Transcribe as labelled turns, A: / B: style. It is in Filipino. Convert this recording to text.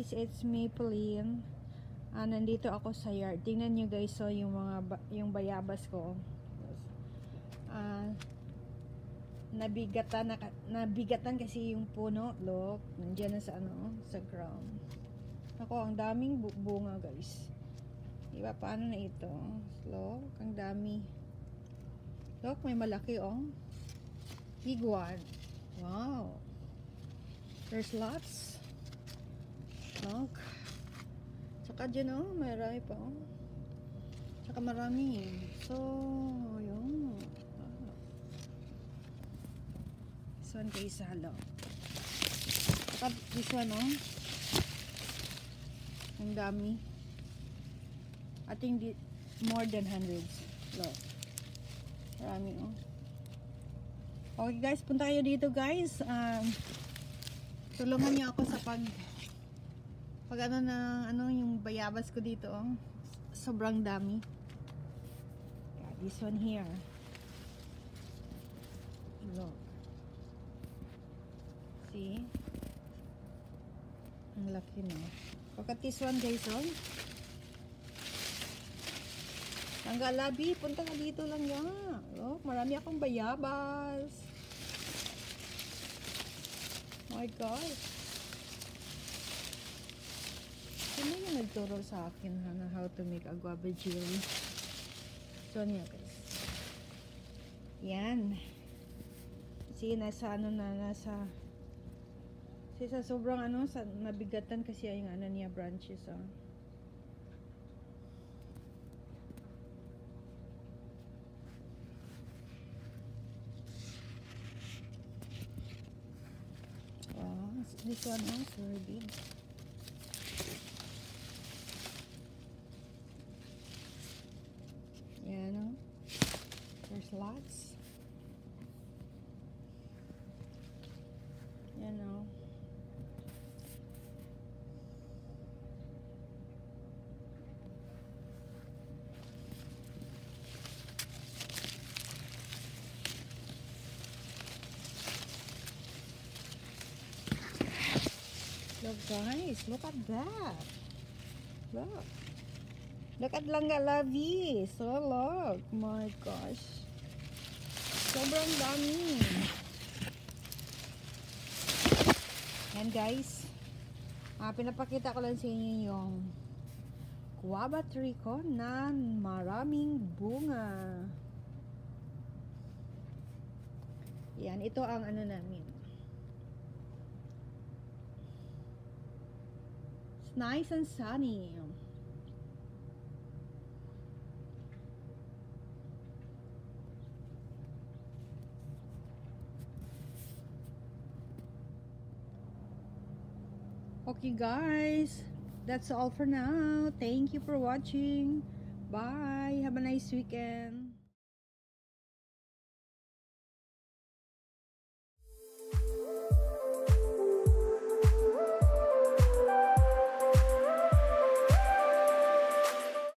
A: guys, it's me Pauline. Nandito ako sa yard. Tingnan nyo guys, so yung mga yung bayabas ko. Nabigatan kasi yung puno, look. Nandiyan na sa sa ground. Ako, ang daming bunga guys. Diba, paano na ito? Look, ang dami. Look, may malaki big one. Wow. There's lots. Look. Tsaka dyan marami pa Tsaka marami. So, yun. This one guys, halo. Tsaka this one ang dami. I think more than hundreds. Look. Marami Okay guys, punta kayo dito guys. Tulungan niyo ako sa pag yung bayabas ko dito sobrang dami. Yeah, this one here. Look. See? Ang laki na. Look at this one guys Tanggalabi, punta ka dito lang yan. Look, marami akong bayabas. Oh my God. Sino yung nagturo sa akin na how to make a guava jelly? So, niya guys. Yan. See, nasa nasa sa sobrang sa nabigatan kasi yung niya branches This one is very big. Yeah, there's lots. Look guys, look at that. Look at Langgalabi. So look, my gosh. Sobrang dami. Yan guys. Pinapakita ko lang sa inyo yung guava tree ko na maraming bunga. Yan, ito ang namin. Nice and sunny. Okay guys, that's all for now. Thank you for watching. Bye. Have a nice weekend.